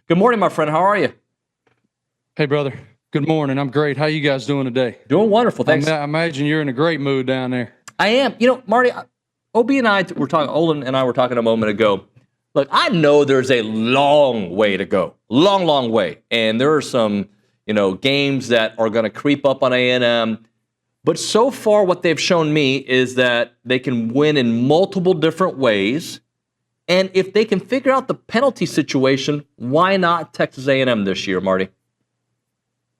Good morning, my friend. How are you? Hey, brother. Good morning. I'm great. How you guys doing today? Doing wonderful. Thanks. I imagine you're in a great mood down there. I am. You know, Marty, Olin and I were talking a moment ago. Look, I know there's a long way to go. Long way. And there are some, games that are going to creep up on A&M. But so far, what they've shown me is that they can win in multiple different ways. And if they can figure out the penalty situation, why not Texas A&M this year, Marty?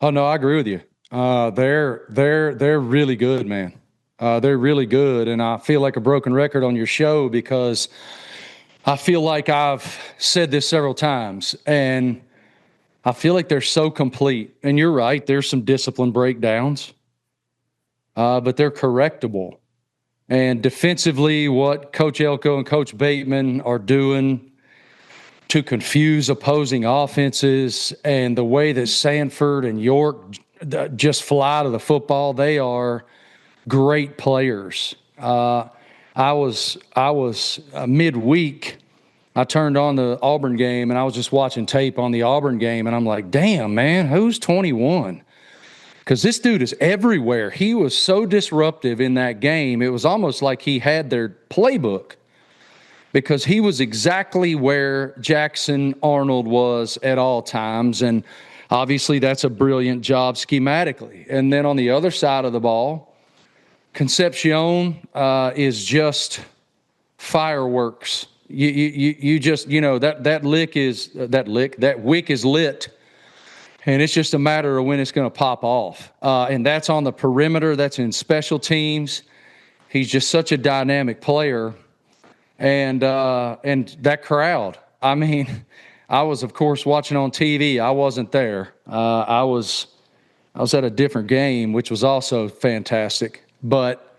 Oh no, I agree with you. They're really good, man. They're really good, and I feel like a broken record on your show because I feel like I've said this several times, and I feel like they're so complete. And you're right, there's some discipline breakdowns, but they're correctable. And defensively, what Coach Elko and Coach Bateman are doing to confuse opposing offenses and the way that Sanford and York just fly to the football, they are great players. I was midweek. I turned on the Auburn game, and I was just watching tape on the Auburn game, and I'm like, damn, man, who's 21? Because this dude is everywhere. He was so disruptive in that game. It was almost like he had their playbook because he was exactly where Jackson Arnold was at all times. And obviously that's a brilliant job schematically. And then on the other side of the ball, Concepcion is just fireworks. You just, that wick is lit. And it's just a matter of when it's going to pop off. And that's on the perimeter. That's in special teams. He's just such a dynamic player. And that crowd, I mean, I was, of course, watching on TV. I wasn't there. I was at a different game, which was also fantastic. But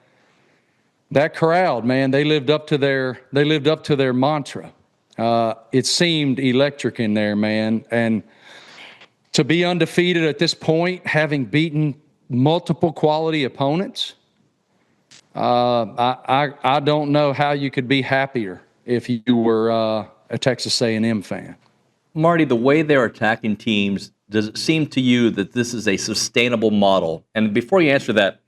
that crowd, man, they lived up to their mantra. It seemed electric in there, man. And to be undefeated at this point, having beaten multiple quality opponents, I don't know how you could be happier if you were a Texas A&M fan. Marty, the way they're attacking teams, does it seem to you that this is a sustainable model? And before you answer that,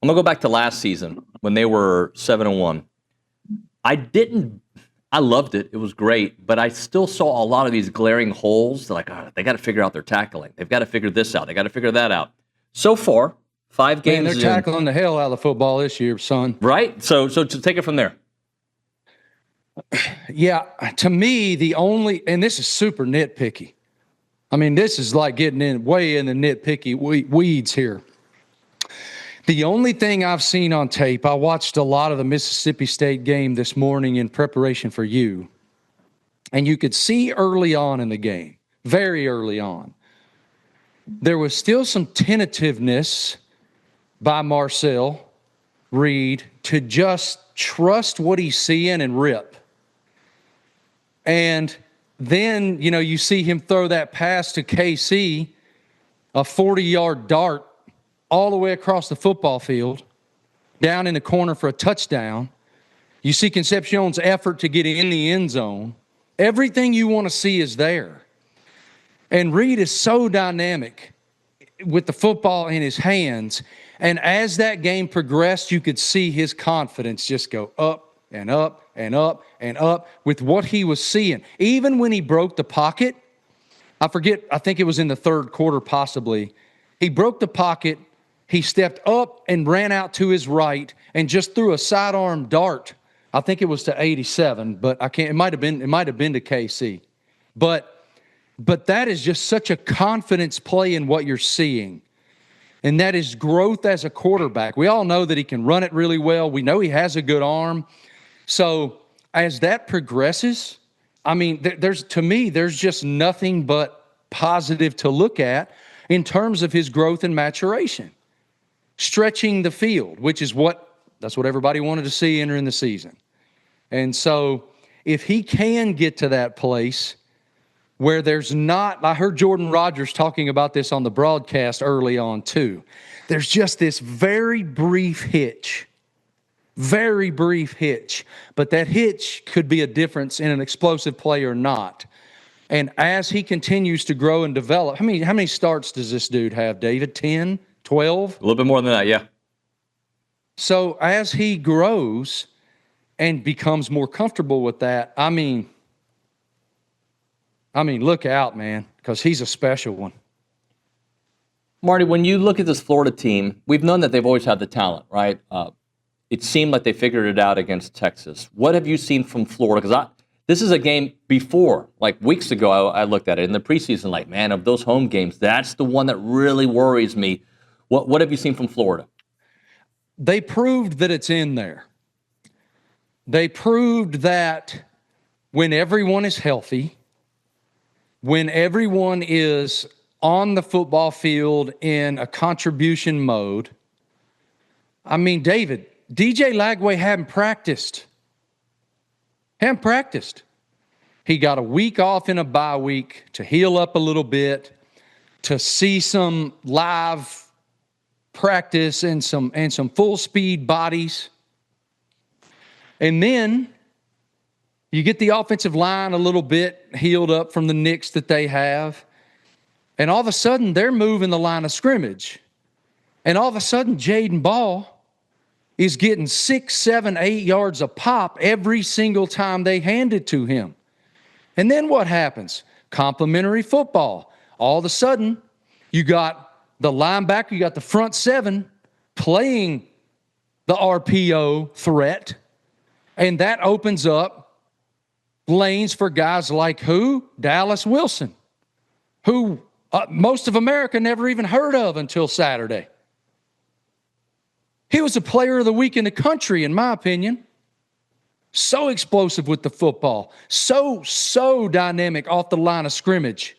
I'm going to go back to last season when they were 7-1. I loved it. It was great. But I still saw a lot of these glaring holes. They're like, they got to figure out their tackling. They've got to figure this out. They got to figure that out. So far, 5 games they're tackling the hell out of the football this year, son. Right? So to take it from there. Yeah, to me, and this is super nitpicky. I mean, this is like getting way in the nitpicky weeds here. The only thing I've seen on tape, I watched a lot of the Mississippi State game this morning in preparation for you, and you could see early on in the game, very early on, there was still some tentativeness by Marcel Reed to just trust what he's seeing and rip. And then, you see him throw that pass to KC, a 40-yard dart, all the way across the football field, down in the corner for a touchdown. You see Concepcion's effort to get in the end zone. Everything you want to see is there. And Reed is so dynamic with the football in his hands. And as that game progressed, you could see his confidence just go up and up and up and up with what he was seeing. Even when he broke the pocket, I think it was in the third quarter possibly, he broke the pocket. He stepped up and ran out to his right and just threw a sidearm dart. I think it was to 87, but I can't. It might have been to KC. But that is just such a confidence play in what you're seeing, and that is growth as a quarterback. We all know that he can run it really well. We know he has a good arm. So as that progresses, I mean, there's just nothing but positive to look at in terms of his growth and maturation. Stretching the field, that's what everybody wanted to see entering the season. And so if he can get to that place where there's not, I heard Jordan Rodgers talking about this on the broadcast early on too. There's just this very brief hitch, but that hitch could be a difference in an explosive play or not. And as he continues to grow and develop, how many starts does this dude have, David? 10, 12? A little bit more than that, yeah. So as he grows and becomes more comfortable with that, I mean, look out, man, because he's a special one. Marty, when you look at this Florida team, we've known that they've always had the talent, right? It seemed like they figured it out against Texas. What have you seen from Florida? Because this is a game before, like weeks ago, I looked at it in the preseason, like, man, of those home games, that's the one that really worries me. What have you seen from Florida? They proved that it's in there. They proved that when everyone is healthy, when everyone is on the football field in a contribution mode. I mean, David, DJ Lagway hadn't practiced. He got a week off in a bye week to heal up a little bit, to see some live practice and some full speed bodies. And then you get the offensive line a little bit healed up from the nicks that they have. And all of a sudden, they're moving the line of scrimmage. And all of a sudden, Jaden Ball is getting 6, 7, 8 yards a pop every single time they hand it to him. And then what happens? Complementary football. All of a sudden, you got the linebacker, you got the front seven playing the RPO threat. And that opens up lanes for guys like who? Dallas Wilson, who most of America never even heard of until Saturday. He was a player of the week in the country, in my opinion. So explosive with the football. So dynamic off the line of scrimmage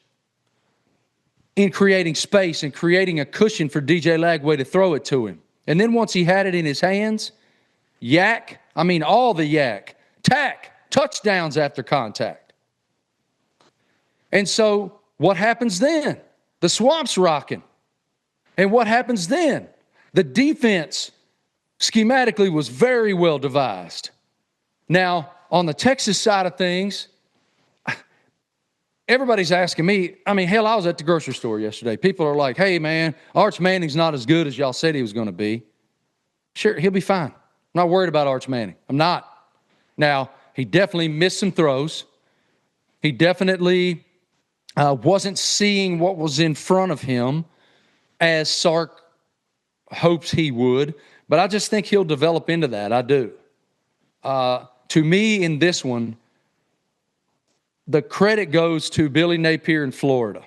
in creating space and creating a cushion for DJ Lagway to throw it to him. And then once he had it in his hands, all the yak, tack, touchdowns after contact. And so what happens then? The swamp's rocking. And what happens then? The defense schematically was very well devised. Now, on the Texas side of things, everybody's asking me, I was at the grocery store yesterday. People are like, hey, man, Arch Manning's not as good as y'all said he was going to be. Sure, he'll be fine. I'm not worried about Arch Manning. I'm not. Now, he definitely missed some throws. He definitely wasn't seeing what was in front of him as Sark hopes he would. But I just think he'll develop into that. I do. To me, in this one, the credit goes to Billy Napier in Florida.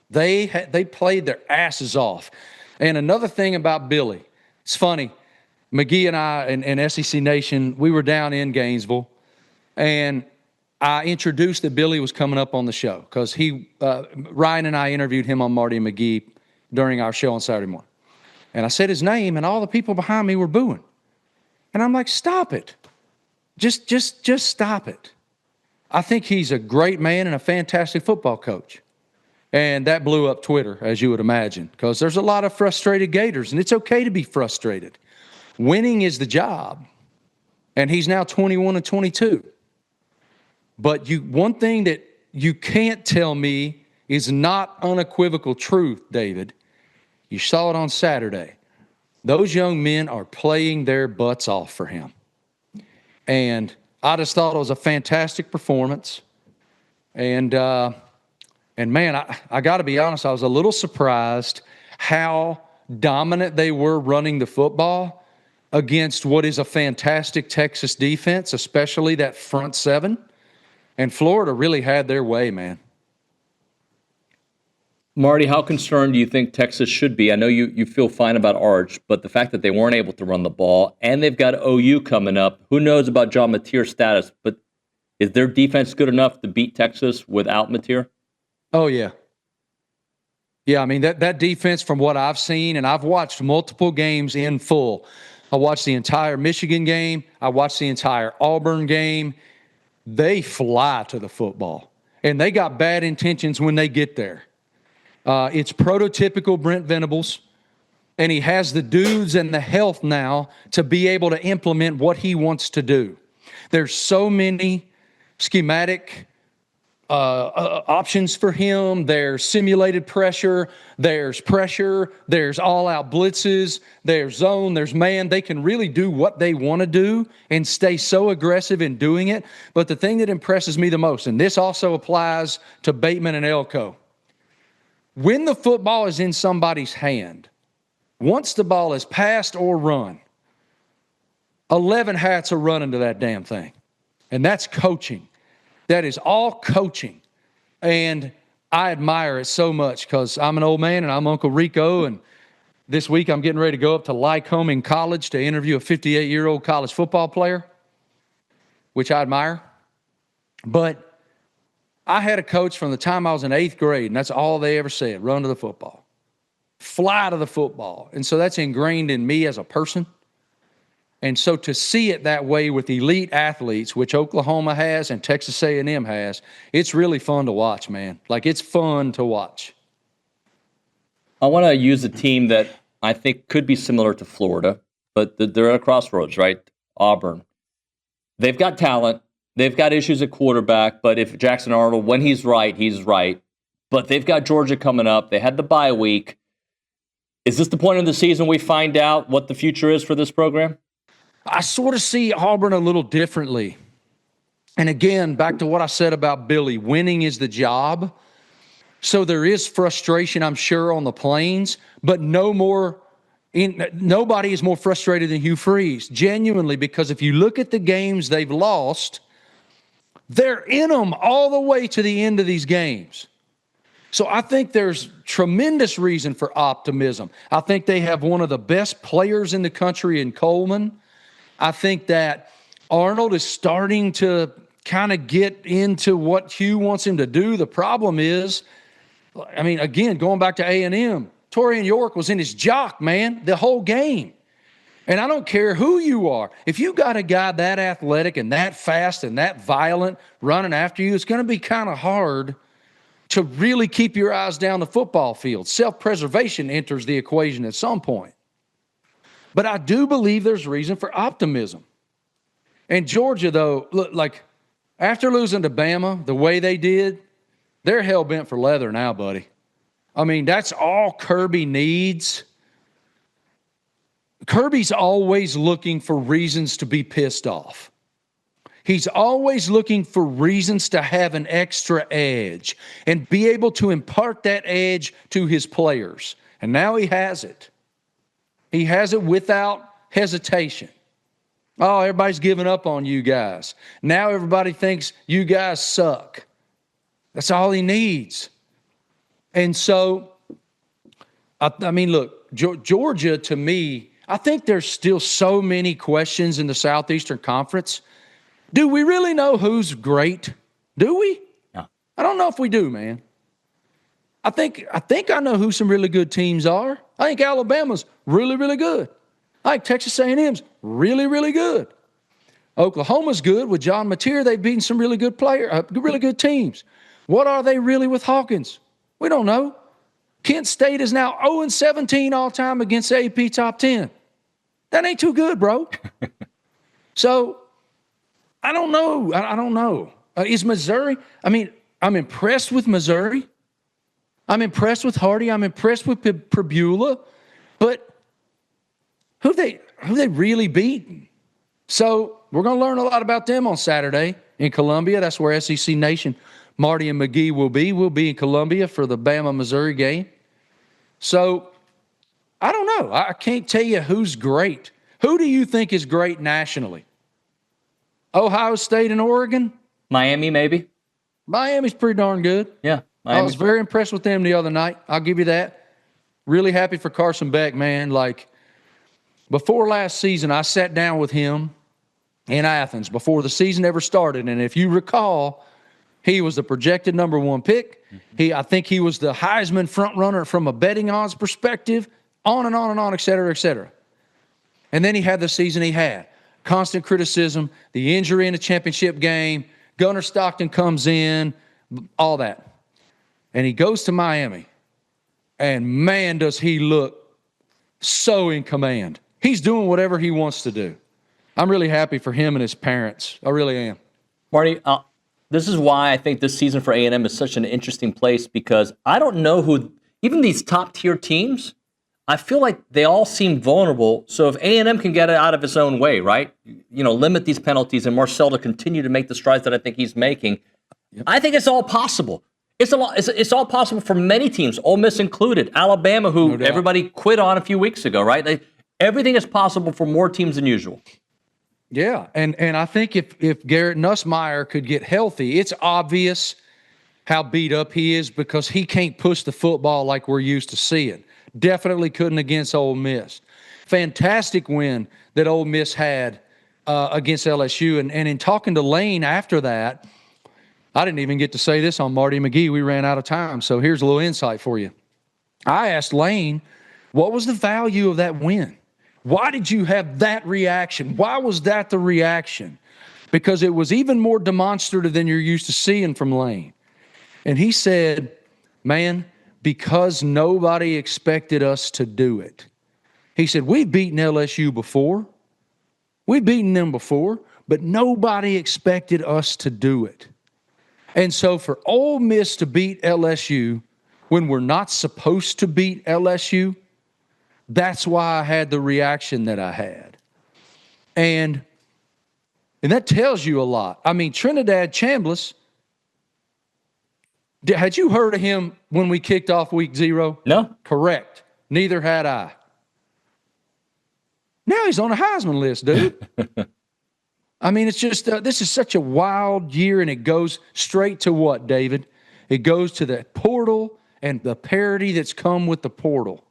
They played their asses off. And another thing about Billy, it's funny. McGee and I and SEC Nation, we were down in Gainesville, and I introduced that Billy was coming up on the show because Ryan and I interviewed him on Marty and McGee during our show on Saturday morning. And I said his name, and all the people behind me were booing. And I'm like, stop it. Just stop it. I think he's a great man and a fantastic football coach. And that blew up Twitter, as you would imagine, because there's a lot of frustrated Gators, and it's okay to be frustrated. Winning is the job. And he's now 21-22. But one thing that you can't tell me is not unequivocal truth, David. You saw it on Saturday. Those young men are playing their butts off for him. And I just thought it was a fantastic performance. And man, I got to be honest, I was a little surprised how dominant they were running the football against what is a fantastic Texas defense, especially that front seven. And Florida really had their way, man. Marty, how concerned do you think Texas should be? I know you feel fine about Arch, but the fact that they weren't able to run the ball, and they've got OU coming up, who knows about John Mateer's status, but is their defense good enough to beat Texas without Mateer? Oh, yeah. Yeah, I mean, that defense from what I've seen, and I've watched multiple games in full. I watched the entire Michigan game. I watched the entire Auburn game. They fly to the football, and they got bad intentions when they get there. It's prototypical Brent Venables, and he has the dudes and the health now to be able to implement what he wants to do. There's so many schematic options for him. There's simulated pressure. There's all-out blitzes. There's zone. There's man. They can really do what they want to do and stay so aggressive in doing it. But the thing that impresses me the most, and this also applies to Bateman and Elko, when the football is in somebody's hand, once the ball is passed or run, 11 hats are running to that damn thing. And that's coaching. That is all coaching. And I admire it so much because I'm an old man and I'm Uncle Rico. And this week I'm getting ready to go up to Lycoming College to interview a 58-year-old college football player, which I admire. But I had a coach from the time I was in 8th grade, and that's all they ever said: run to the football, fly to the football. And so that's ingrained in me as a person. And so to see it that way with elite athletes, which Oklahoma has and Texas A&M has, it's really fun to watch, man. Like, it's fun to watch. I want to use a team that I think could be similar to Florida, but they're at a crossroads, right? Auburn. They've got talent. They've got issues at quarterback, but if Jackson Arnold, when he's right, he's right. But they've got Georgia coming up. They had the bye week. Is this the point of the season we find out what the future is for this program? I sort of see Auburn a little differently. And again, back to what I said about Billy, winning is the job. So there is frustration, I'm sure, on the Plains, but nobody is more frustrated than Hugh Freeze, genuinely, because if you look at the games they've lost, they're in them all the way to the end of these games. So I think there's tremendous reason for optimism. I think they have one of the best players in the country in Coleman. I think that Arnold is starting to kind of get into what Hugh wants him to do. The problem is, I mean, again, going back to A&M, Torian York was in his jock, man, the whole game. And I don't care who you are. If you got a guy that athletic and that fast and that violent running after you, it's going to be kind of hard to really keep your eyes down the football field. Self-preservation enters the equation at some point. But I do believe there's reason for optimism. And Georgia, though, look, like, after losing to Bama the way they did, they're hell-bent for leather now, buddy. I mean, that's all Kirby needs. Kirby's always looking for reasons to be pissed off. He's always looking for reasons to have an extra edge and be able to impart that edge to his players. And now he has it. He has it without hesitation. Oh, everybody's giving up on you guys. Now everybody thinks you guys suck. That's all he needs. And so, I mean, look, Georgia, to me, I think there's still so many questions in the Southeastern Conference. Do we really know who's great? Do we? No. I don't know if we do, man. I think I know who some really good teams are. I think Alabama's really, really good. I think Texas A&M's really, really good. Oklahoma's good with John Mateer. They've beaten some really good really good teams. What are they really with Hawkins? We don't know. Kent State is now 0-17 all time against the AP top 10. That ain't too good, bro. So I don't know. I don't know. Is Missouri? I mean, I'm impressed with Missouri. I'm impressed with Hardy. I'm impressed with Prebula. But who they really beaten? So we're going to learn a lot about them on Saturday in Columbia. That's where SEC Nation, Marty and McGee will be. We'll be in Columbia for the Bama-Missouri game. So I don't know. I can't tell you who's great. Who do you think is great nationally? Ohio State and Oregon? Miami, maybe? Miami's pretty darn good. Yeah. I was very impressed with them the other night. I'll give you that. Really happy for Carson Beck, man. Like, before last season, I sat down with him in Athens before the season ever started. And if you recall, he was the projected number 1 pick. I think he was the Heisman front runner from a betting odds perspective, on and on and on, et cetera, et cetera. And then he had the season he had. Constant criticism, the injury in the championship game, Gunnar Stockton comes in, all that. And he goes to Miami. And man, does he look so in command. He's doing whatever he wants to do. I'm really happy for him and his parents. I really am. Marty, this is why I think this season for A&M is such an interesting place, because I don't know who, even these top tier teams, I feel like they all seem vulnerable. So if A&M can get it out of its own way, right? Limit these penalties and Marcel to continue to make the strides that I think he's making. Yep. I think it's all possible. It's all possible for many teams, Ole Miss included, Alabama, who everybody quit on a few weeks ago, right? Everything is possible for more teams than usual. Yeah, and I think if Garrett Nussmeier could get healthy, it's obvious how beat up he is because he can't push the football like we're used to seeing. Definitely couldn't against Ole Miss. Fantastic win that Ole Miss had against LSU. And in talking to Lane after that, I didn't even get to say this on Marty McGee. We ran out of time. So here's a little insight for you. I asked Lane, what was the value of that win? Why did you have that reaction? Why was that the reaction? Because it was even more demonstrative than you're used to seeing from Lane. And he said, man, because nobody expected us to do it. He said, we've beaten LSU before. We've beaten them before, but nobody expected us to do it. And so for Ole Miss to beat LSU when we're not supposed to beat LSU, that's why I had the reaction that I had. And that tells you a lot. I mean, Trinidad Chambliss, had you heard of him when we kicked off week 0? No. Correct. Neither had I. Now he's on a Heisman list, dude. I mean, it's just, this is such a wild year, and it goes straight to what, David? It goes to the portal and the parity that's come with the portal.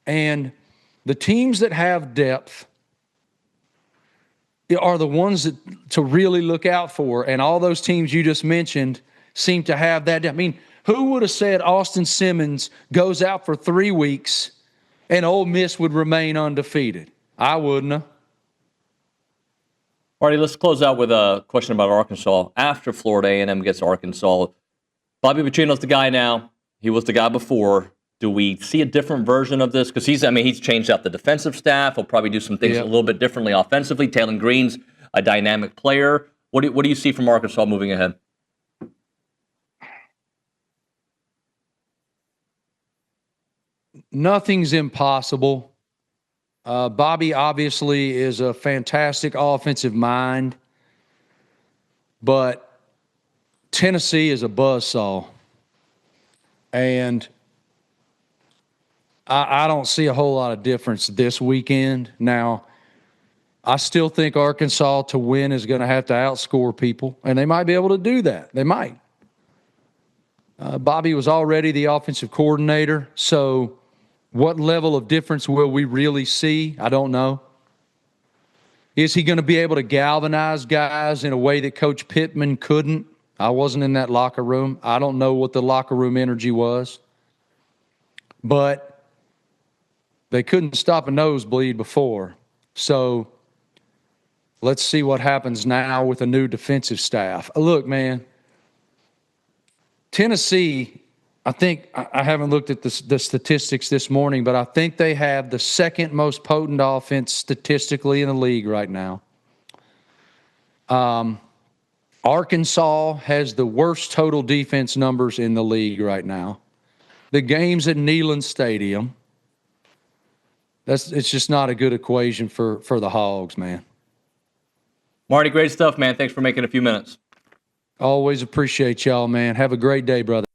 And the teams that have depth are the ones to really look out for. And all those teams you just mentioned seem to have that. I mean, who would have said Austin Simmons goes out for 3 weeks and Ole Miss would remain undefeated? I wouldn't have. Marty, let's close out with a question about Arkansas. After Florida A&M gets Arkansas, Bobby Petrino's the guy now. He was the guy before. Do we see a different version of this? Because he's changed out the defensive staff. He'll probably do some things a little bit differently offensively. Taylor Green's a dynamic player. What do you see from Arkansas moving ahead? Nothing's impossible. Bobby obviously is a fantastic offensive mind, but Tennessee is a buzzsaw. And I don't see a whole lot of difference this weekend. Now, I still think Arkansas to win is going to have to outscore people, and they might be able to do that. They might. Bobby was already the offensive coordinator, so what level of difference will we really see? I don't know. Is he going to be able to galvanize guys in a way that Coach Pittman couldn't? I wasn't in that locker room. I don't know what the locker room energy was. But they couldn't stop a nosebleed before. So let's see what happens now with a new defensive staff. Look, man, Tennessee, I think, I haven't looked at the statistics this morning, but I think they have the second most potent offense statistically in the league right now. Arkansas has the worst total defense numbers in the league right now. The game's at Neyland Stadium. It's just not a good equation for the Hogs, man. Marty, great stuff, man. Thanks for making a few minutes. Always appreciate y'all, man. Have a great day, brother.